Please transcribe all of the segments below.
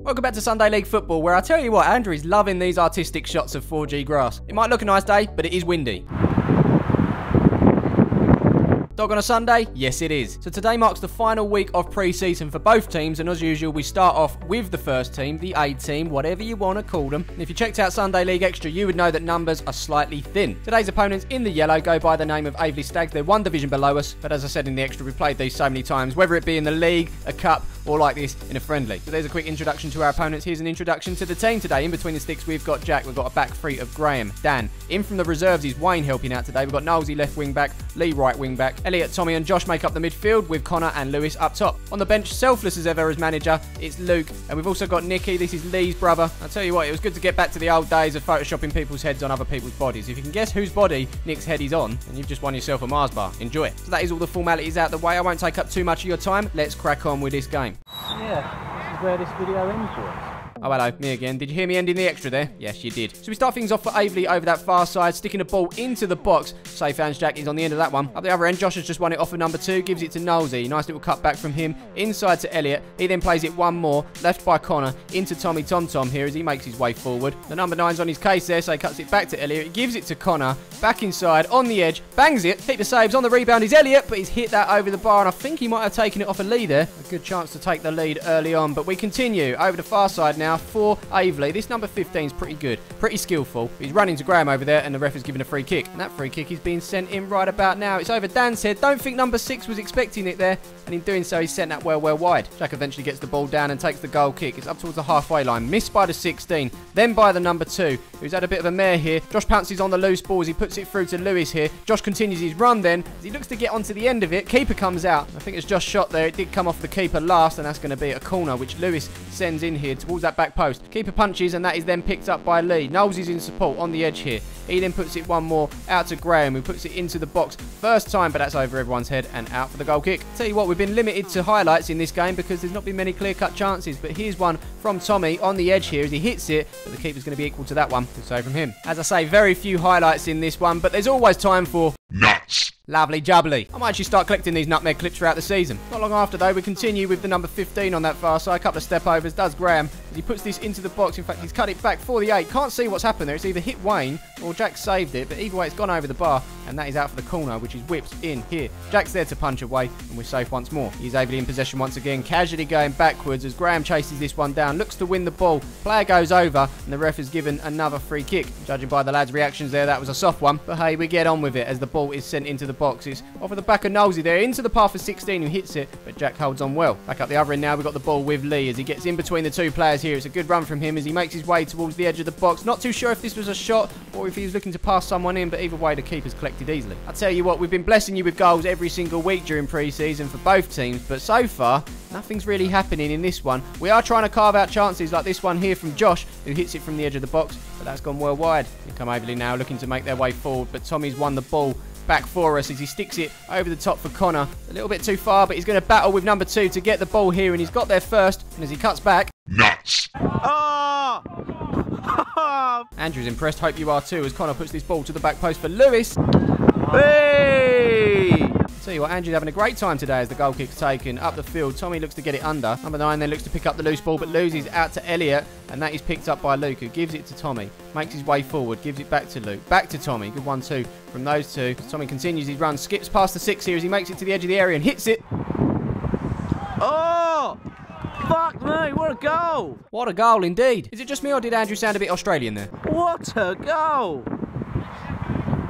Welcome back to Sunday League Football, where I tell you what, Andrew is loving these artistic shots of 4G grass. It might look a nice day, but it is windy. Dog on a Sunday? Yes, it is. So today marks the final week of pre-season for both teams, and as usual, we start off with the first team, the A team, whatever you want to call them. And if you checked out Sunday League Extra, you would know that numbers are slightly thin. Today's opponents in the yellow go by the name of Aveley Stags. They're one division below us, but as I said in the Extra, we've played these so many times, whether it be in the league, a cup, or like this in a friendly. So there's a quick introduction to our opponents. Here's an introduction to the team today. In between the sticks, we've got Jack. We've got a back three of Graham, Dan. In from the reserves is Wayne helping out today. We've got Knowlesy left wing back, Lee right wing back, Elliot, Tommy and Josh make up the midfield with Connor and Lewis up top. On the bench, selfless as ever as manager, it's Luke. And we've also got Nicky. This is Lee's brother. I'll tell you what, it was good to get back to the old days of photoshopping people's heads on other people's bodies. If you can guess whose body Nick's head is on, then you've just won yourself a Mars bar. Enjoy it. So that is all the formalities out the way. I won't take up too much of your time. Let's crack on with this game. Yeah, this is where this video ends for us. Oh, hello, me again. Did you hear me ending the extra there? Yes, you did. So we start things off for Aveley over that far side, sticking a ball into the box. Safe hands, Jack is on the end of that one. Up the other end, Josh has just won it off of number 2, gives it to Knowlesy. Nice little cut back from him, inside to Elliot. He then plays it one more, left by Connor, into Tommy Tom here as he makes his way forward. The number 9's on his case there, so he cuts it back to Elliot. He gives it to Connor, back inside, on the edge, bangs it. Keeper saves. On the rebound is Elliot, but he's hit that over the bar, and I think he might have taken it off a lead there. A good chance to take the lead early on, but we continue over the far side now for Aveley. This number 15 is pretty good, pretty skillful. He's running to Graham over there, and the ref is giving a free kick. And that free kick is being sent in right about now. It's over Dan's head. Don't think number 6 was expecting it there, and in doing so, he's sent that well wide. Jack eventually gets the ball down and takes the goal kick. It's up towards the halfway line, missed by the 16, then by the number 2, who's had a bit of a mare here. Josh pounces on the loose ball as he puts it through to Lewis here. Josh continues his run then, as he looks to get onto the end of it. Keeper comes out. I think it's just shot there. It did come off the keeper last, and that's going to be a corner, which Lewis sends in here towards that back post. Keeper punches, and that is then picked up by Lee. Knowles is in support on the edge here. He then puts it one more out to Graham, who puts it into the box first time, but that's over everyone's head and out for the goal kick. Tell you what, we've been limited to highlights in this game because there's not been many clear-cut chances, but here's one from Tommy on the edge here as he hits it, but the keeper's going to be equal to that one. Good save from him. As I say, very few highlights in this one, but there's always time for nuts. Lovely jubbly. I might actually start collecting these nutmeg clips throughout the season. Not long after though, we continue with the number 15 on that far side. A couple of step overs, does Graham, as he puts this into the box. In fact, he's cut it back for the 8. Can't see what's happened there. It's either hit Wayne or Jack saved it, but either way it's gone over the bar, and that is out for the corner, which is whipped in here. Jack's there to punch away, and we're safe once more. He's Aveley in possession once again, casually going backwards as Graham chases this one down, looks to win the ball. Player goes over, and the ref is given another free kick. Judging by the lads' reactions there, that was a soft one, but hey, we get on with it as the ball is sent into the box. It's off of the back of Knowlesy there, into the path of 16 who hits it, but Jack holds on well. Back up the other end now, we've got the ball with Lee as he gets in between the two players here. It's a good run from him as he makes his way towards the edge of the box. Not too sure if this was a shot or if he was looking to pass someone in, but either way the keeper's collected easily. I tell you what, we've been blessing you with goals every single week during pre-season for both teams, but so far nothing's really happening in this one. We are trying to carve out chances like this one here from Josh, who hits it from the edge of the box, but that's gone well wide. Here come Aveley now looking to make their way forward, but Tommy's won the ball back for us as he sticks it over the top for Connor. A little bit too far, but he's going to battle with number 2 to get the ball here, and he's got there first, and as he cuts back, nuts. Oh! Andrew's impressed, hope you are too, as Connor puts this ball to the back post for Lewis. Hey! Tell you what, Andrew's having a great time today as the goal kick's taken up the field. Tommy looks to get it under. Number 9 then looks to pick up the loose ball, but loses out to Elliot, and that is picked up by Luke, who gives it to Tommy. Makes his way forward, gives it back to Luke. Back to Tommy. Good 1-2 from those two. Tommy continues his run, skips past the 6 here as he makes it to the edge of the area and hits it. Oh! Fuck me, what a goal! What a goal indeed. Is it just me or did Andrew sound a bit Australian there? What a goal!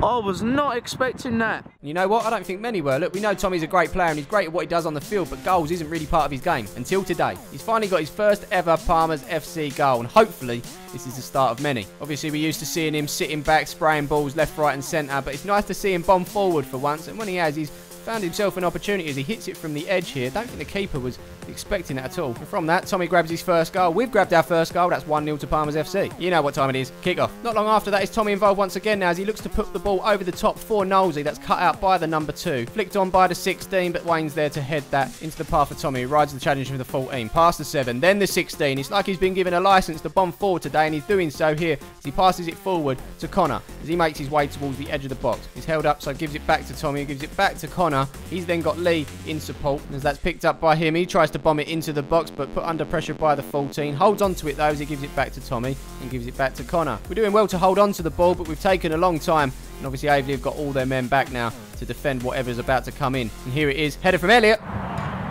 I was not expecting that. You know what? I don't think many were. Look, we know Tommy's a great player and he's great at what he does on the field, but goals isn't really part of his game until today. He's finally got his first ever Palmer's FC goal, and hopefully this is the start of many. Obviously, we're used to seeing him sitting back, spraying balls left, right and centre, but it's nice to see him bomb forward for once, and when he has, he's found himself an opportunity as he hits it from the edge here. Don't think the keeper was expecting it at all. And from that, Tommy grabs his first goal. We've grabbed our first goal. That's 1-0 to Palmer's FC. You know what time it is. Kick-off. Not long after that is Tommy involved once again now as he looks to put the ball over the top for Knowlesy. That's cut out by the number 2. Flicked on by the 16, but Wayne's there to head that into the path of Tommy, who rides the challenge for the 14. Past the 7, then the 16. It's like he's been given a licence to bomb forward today, and he's doing so here as he passes it forward to Connor as he makes his way towards the edge of the box. He's held up, so gives it back to Tommy, who gives it back to Connor. Connor. He's then got Lee in support. As that's picked up by him, he tries to bomb it into the box, but put under pressure by the 14. Holds on to it, though, as he gives it back to Tommy and gives it back to Connor. We're doing well to hold on to the ball, but we've taken a long time. And obviously, Aveley have got all their men back now to defend whatever's about to come in. And here it is. Header from Elliot.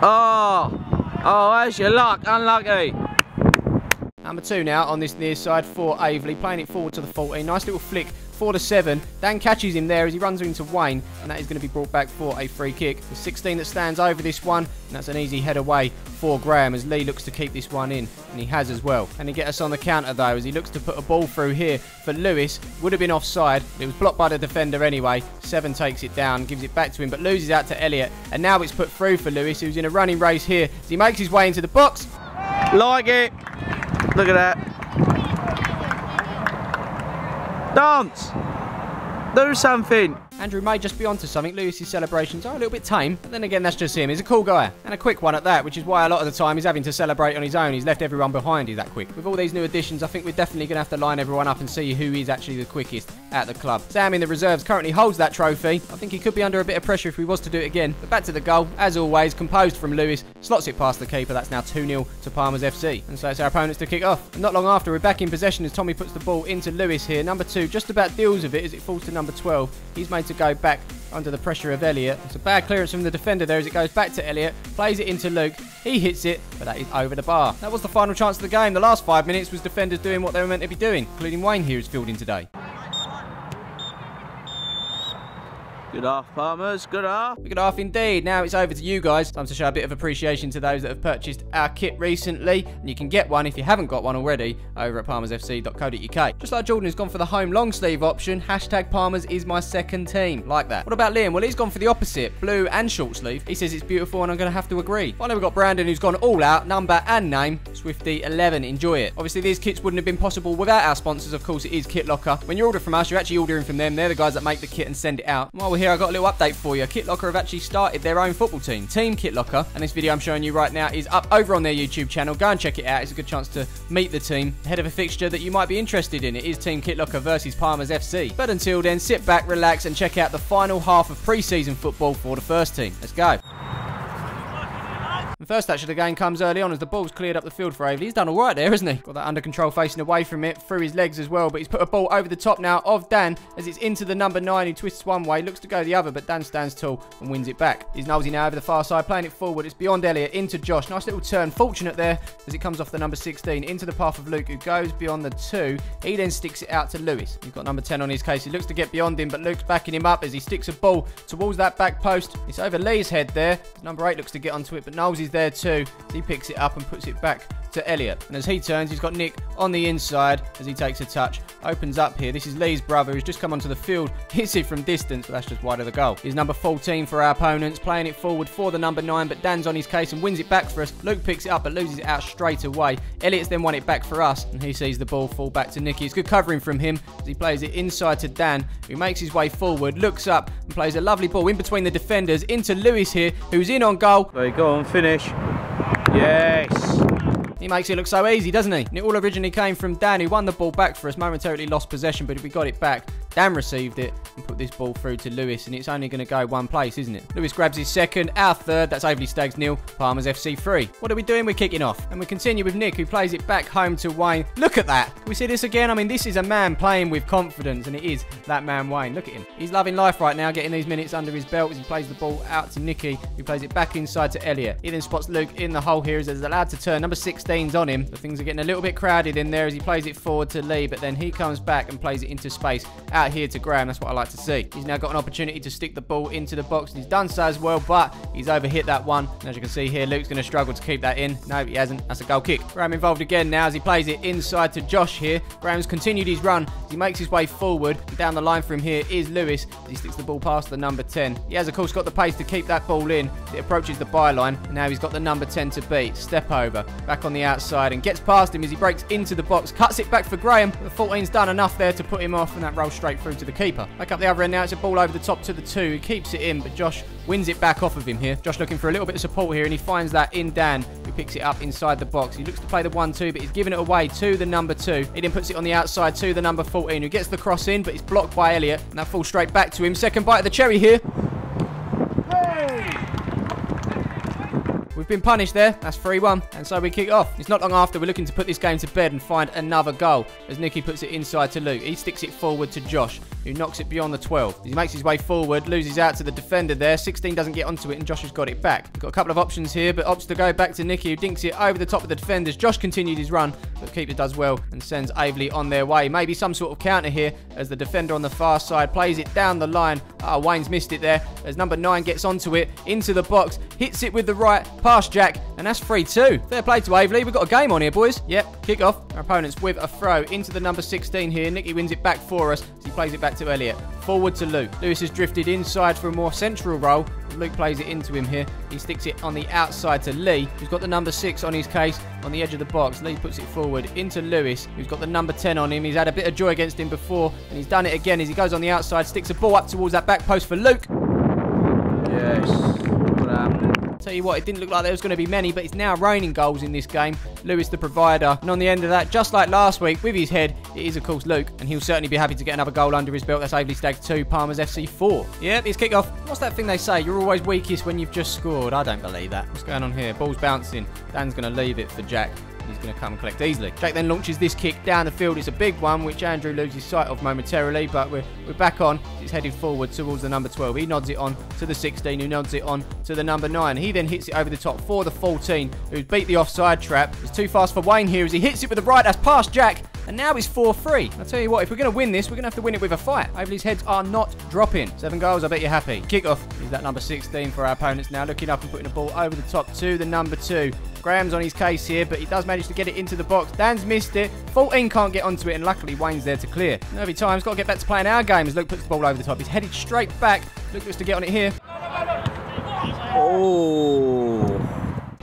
Oh, that's your luck. Unlucky. Number 2 now on this near side for Aveley, playing it forward to the 14. Nice little flick for the 7. Dan catches him there as he runs into Wayne, and that is going to be brought back for a free kick. The 16 that stands over this one, and that's an easy head away for Graham as Lee looks to keep this one in, and he has as well. And he gets us on the counter though as he looks to put a ball through here for Lewis. Would have been offside, but it was blocked by the defender anyway. 7 takes it down, gives it back to him, but loses out to Elliot. And now it's put through for Lewis, who's in a running race here as he makes his way into the box. Like it. Look at that. Dance. Do something. Andrew may just be onto something. Lewis's celebrations are a little bit tame, but then again, that's just him. He's a cool guy, and a quick one at that, which is why a lot of the time he's having to celebrate on his own. He's left everyone behind. He's that quick. With all these new additions, I think we're definitely going to have to line everyone up and see who is actually the quickest at the club. Sam in the reserves currently holds that trophy. I think he could be under a bit of pressure if he was to do it again. But back to the goal, as always, composed from Lewis. Slots it past the keeper. That's now 2-0 to Palmer's FC. And so it's our opponents to kick off. And not long after, we're back in possession as Tommy puts the ball into Lewis here. Number 2 just about deals with it as it falls to number 12. He's made to go back under the pressure of Elliot. It's a bad clearance from the defender there as it goes back to Elliot. Plays it into Luke. He hits it, but that is over the bar. That was the final chance of the game. The last 5 minutes was defenders doing what they were meant to be doing, including Wayne here, who's fielding today. Good half, Palmers. Good half. Good half indeed. Now it's over to you guys. Time to show a bit of appreciation to those that have purchased our kit recently. And you can get one if you haven't got one already over at palmersfc.co.uk. Just like Jordan has gone for the home long sleeve option. Hashtag Palmers is my second team. Like that. What about Liam? Well, he's gone for the opposite. Blue and short sleeve. He says it's beautiful and I'm going to have to agree. Finally, we've got Brandon who's gone all out. Number and name. Swifty11. Enjoy it. Obviously, these kits wouldn't have been possible without our sponsors. Of course, it is Kit Locker. When you order from us, you're actually ordering from them. They're the guys that make the kit and send it out. And while we're here, I've got a little update for you. Kit Locker have actually started their own football team, Team Kit Locker, and this video I'm showing you right now is up over on their YouTube channel. Go and check it out. It's a good chance to meet the team ahead of a fixture that you might be interested in. It is Team Kit Locker versus Palmers FC. But until then, sit back, relax, and check out the final half of pre-season football for the first team. Let's go. The first touch of the game comes early on as the ball's cleared up the field for Aveley. He's done all right there, hasn't he? Got that under control facing away from it, through his legs as well, but he's put a ball over the top now of Dan as it's into the number 9 who twists one way, looks to go the other, but Dan stands tall and wins it back. He's Nosey now over the far side, playing it forward. It's beyond Elliot, into Josh. Nice little turn, fortunate there as it comes off the number 16 into the path of Luke, who goes beyond the 2. He then sticks it out to Lewis. He's got number 10 on his case. He looks to get beyond him, but Luke's backing him up as he sticks a ball towards that back post. It's over Lee's head there. Number 8 looks to get onto it, but Knowles is there too. He picks it up and puts it back to Elliot. And as he turns, he's got Nick on the inside as he takes a touch. Opens up here. This is Lee's brother who's just come onto the field. Hits it from distance, but that's just wide of the goal. He's number 14 for our opponents, playing it forward for the number 9, but Dan's on his case and wins it back for us. Luke picks it up but loses it out straight away. Elliot's then won it back for us, and he sees the ball fall back to Nicky. It's good covering from him as he plays it inside to Dan, who makes his way forward, looks up and plays a lovely ball in between the defenders into Lewis here, who's in on goal. There you go, and finish. Yes. He makes it look so easy, doesn't he? And it all originally came from Dan, who won the ball back for us, momentarily lost possession, but we got it back. Dan received it and put this ball through to Lewis, and it's only going to go one place, isn't it? Lewis grabs his second, our third. That's Aveley Stags 0, Palmers FC 3. What are we doing? We're kicking off. And we continue with Nick, who plays it back home to Wayne. Look at that. Can we see this again? I mean, this is a man playing with confidence, and it is that man Wayne. Look at him. He's loving life right now, getting these minutes under his belt as he plays the ball out to Nicky, who plays it back inside to Elliot. He then spots Luke in the hole here as he's allowed to turn. Number 16's on him. The things are getting a little bit crowded in there as he plays it forward to Lee, but then he comes back and plays it into space out here to Graham. That's what I like to see. He's now got an opportunity to stick the ball into the box, and he's done so as well, but he's overhit that one. And as you can see here, Luke's going to struggle to keep that in. No, he hasn't. That's a goal kick. Graham involved again now as he plays it inside to Josh here. Graham's continued his run as he makes his way forward. And down the line from here is Lewis as he sticks the ball past the number 10. He has, of course, got the pace to keep that ball in. It approaches the byline, and now he's got the number 10 to beat. Step over, back on the outside, and gets past him as he breaks into the box. Cuts it back for Graham. The 14's done enough there to put him off, and that rolls straight through to the keeper. Back up the other end now. It's a ball over the top to the 2. He keeps it in, but Josh wins it back off of him here. Josh looking for a little bit of support here, and he finds that in Dan, who picks it up inside the box. He looks to play the 1-2, but he's giving it away to the number 2. He then puts it on the outside to the number 14, who gets the cross in, but it's blocked by Elliot, and that falls straight back to him. Second bite of the cherry here. been punished there. That's 3-1. And so we kick off. It's not long after we're looking to put this game to bed and find another goal as Nicky puts it inside to Luke. He sticks it forward to Josh, who knocks it beyond the 12. He makes his way forward, loses out to the defender there. 16 doesn't get onto it, and Josh has got it back. We've got a couple of options here, but opts to go back to Nicky, who dinks it over the top of the defenders. Josh continued his run, but the keeper does well and sends Aveley on their way. Maybe some sort of counter here as the defender on the far side plays it down the line. Wayne's missed it there as number 9 gets onto it, into the box, hits it with the right, past Jack, and that's 3-2. Fair play to Aveley. We've got a game on here, boys. Yep, kick off. Our opponents with a throw into the number 16 here. Nicky wins it back for us as he plays it back to Elliot. Forward to Luke. Lewis has drifted inside for a more central role. Luke plays it into him here. He sticks it on the outside to Lee, who's got the number 6 on his case on the edge of the box. Lee puts it forward into Lewis, who's got the number 10 on him. He's had a bit of joy against him before, and he's done it again as he goes on the outside, sticks a ball up towards that back post for Luke. Yes. What happened? Tell you what, it didn't look like there was going to be many, but it's now raining goals in this game. Lewis the provider. And on the end of that, just like last week, with his head, it is, of course, Luke. And he'll certainly be happy to get another goal under his belt. That's Aveley Stag 2, Palmer's FC 4. Yep, it's kick-off. What's that thing they say? You're always weakest when you've just scored. I don't believe that. What's going on here? Ball's bouncing. Dan's going to leave it for Jack. He's going to come and collect easily. Jack then launches this kick down the field. It's a big one, which Andrew loses sight of momentarily, but we're back on. It's headed forward towards the number 12. He nods it on to the 16, who nods it on to the number 9. He then hits it over the top for the 14, who's beat the offside trap. It's too fast for Wayne here as he hits it with the right. That's past Jack. And now it's 4-3. I'll tell you what, if we're going to win this, we're going to have to win it with a fight. Aveley's heads are not dropping. 7 goals, I bet you're happy. Kick-off is that number 16 for our opponents now. Looking up and putting the ball over the top to the number 2. Graham's on his case here, but he does manage to get it into the box. Dan's missed it. 14 can't get onto it, and luckily Wayne's there to clear. Nervy times, got to get back to playing our game as Luke puts the ball over the top. He's headed straight back. Luke looks to get on it here. Oh.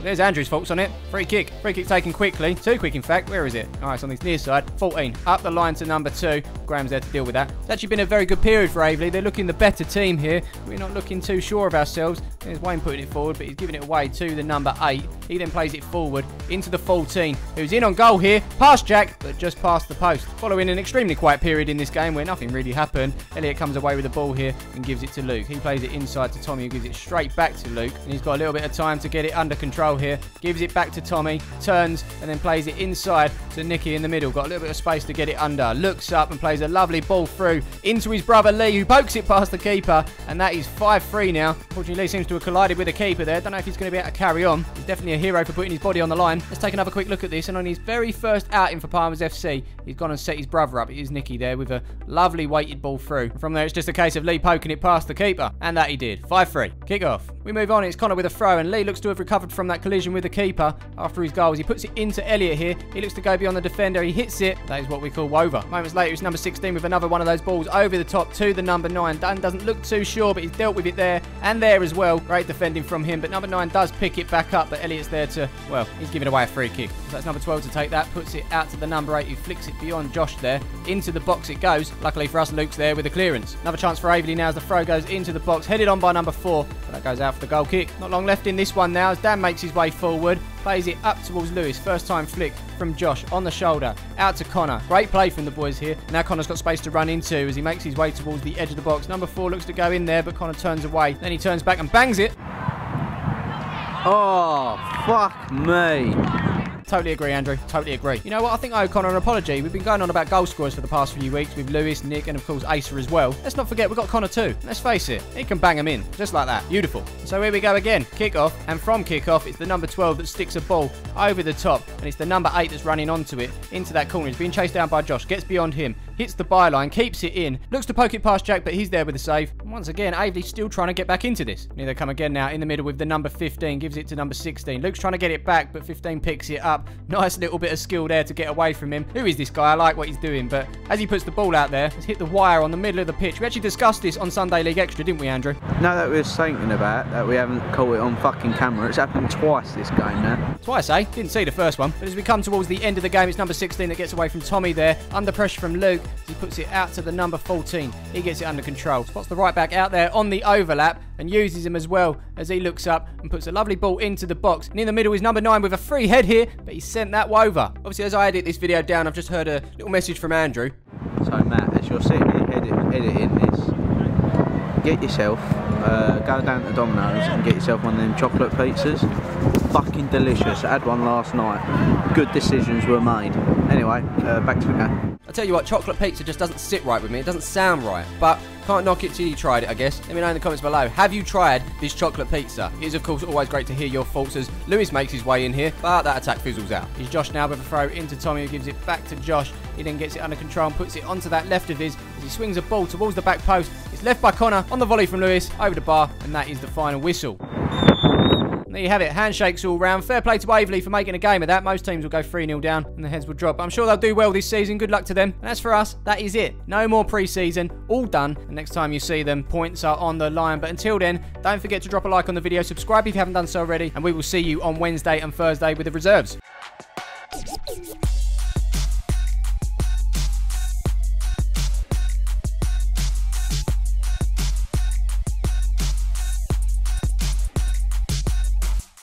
There's Andrew's faults on it. Free kick. Free kick taken quickly. Too quick, in fact. Where is it? All right, it's on this near side. 14. Up the line to number 2. Graham's there to deal with that. It's actually been a very good period for Aveley. They're looking the better team here. We're not looking too sure of ourselves. There's Wayne putting it forward, but he's giving it away to the number 8. He then plays it forward into the 14, who's in on goal here. Past Jack, but just past the post. Following an extremely quiet period in this game where nothing really happened, Elliot comes away with the ball here and gives it to Luke. He plays it inside to Tommy, who gives it straight back to Luke. And he's got a little bit of time to get it under control here. Gives it back to Tommy, turns, and then plays it inside to Nicky in the middle. Got a little bit of space to get it under. Looks up and plays a lovely ball through into his brother Lee, who pokes it past the keeper. And that is 5-3 now. Unfortunately, Lee seems to have collided with the keeper there. Don't know if he's going to be able to carry on. He's definitely a hero for putting his body on the line. Let's take another quick look at this. And on his very first outing for Palmer's FC, he's gone and set his brother up. It is Nicky there with a lovely weighted ball through. From there, it's just a case of Lee poking it past the keeper. And that he did. 5-3. Kick off. We move on. It's Connor with a throw, and Lee looks to have recovered from that collision with the keeper after his goals. He puts it into Elliot here. He looks to go beyond the defender. He hits it. That is what we call Wover. Moments later, it's number 16 with another one of those balls over the top to the number 9. Dan doesn't look too sure, but he's dealt with it there and there as well. Great defending from him, but number 9 does pick it back up, but Elliot's there to, well, he's giving away a free kick. So that's number 12 to take that. Puts it out to the number 8, who flicks it beyond Josh there. Into the box it goes. Luckily for us, Luke's there with a clearance. Another chance for Aveley now as the throw goes into the box. Headed on by number 4, but that goes out for the goal kick. Not long left in this one now as Dan makes his way forward. Plays it up towards Lewis. First time flick from Josh on the shoulder. Out to Connor. Great play from the boys here. Now Connor's got space to run into as he makes his way towards the edge of the box. Number 4 looks to go in there, but Connor turns away. Then he turns back and bangs it. Oh, fuck me. Totally agree, Andrew. Totally agree. You know what? I think I owe Connor an apology. We've been going on about goal scorers for the past few weeks with Lewis, Nick, and of course Asa as well. Let's not forget we've got Connor too. Let's face it, he can bang them in. Just like that. Beautiful. So here we go again. Kick-off. And from kick-off, it's the number 12 that sticks a ball over the top. And it's the number 8 that's running onto it. Into that corner. He's being chased down by Josh. Gets beyond him. Hits the byline. Keeps it in. Looks to poke it past Jack, but he's there with the save. And once again, Aveley's still trying to get back into this. And here they come again now in the middle with the number 15. Gives it to number 16. Luke's trying to get it back, but 15 picks it up. Nice little bit of skill there to get away from him. Who is this guy? I like what he's doing, but as he puts the ball out there, he's hit the wire on the middle of the pitch. We actually discussed this on Sunday League Extra, didn't we, Andrew? No, that we were thinking about, that we haven't caught it on fucking camera. It's happened twice this game now. Twice, eh? Didn't see the first one. But as we come towards the end of the game, it's number 16 that gets away from Tommy there. Under pressure from Luke. He puts it out to the number 14. He gets it under control. Spots the right back out there on the overlap and uses him as well as he looks up and puts a lovely ball into the box. And in the middle is number 9 with a free head here, but he sent that over. Obviously, as I edit this video down, I've just heard a little message from Andrew. So, Matt, as you're sitting here editing this, get yourself, go down to Domino's and get yourself one of them chocolate pizzas. Fucking delicious. I had one last night. Good decisions were made. Anyway, back to the game. I tell you what, chocolate pizza just doesn't sit right with me. It doesn't sound right, but can't knock it till you tried it, I guess. Let me know in the comments below. Have you tried this chocolate pizza? It is, of course, always great to hear your thoughts as Lewis makes his way in here, but that attack fizzles out. Here's Josh now with a throw into Tommy, who gives it back to Josh. He then gets it under control and puts it onto that left of his as he swings a ball towards the back post. It's left by Connor on the volley from Lewis over the bar, and that is the final whistle. There you have it, handshakes all round. Fair play to Waverley for making a game of that. Most teams will go 3-0 down and the heads will drop. I'm sure they'll do well this season. Good luck to them. And as for us, that is it. No more pre-season. All done. And next time you see them, points are on the line. But until then, don't forget to drop a like on the video. Subscribe if you haven't done so already. And we will see you on Wednesday and Thursday with the reserves.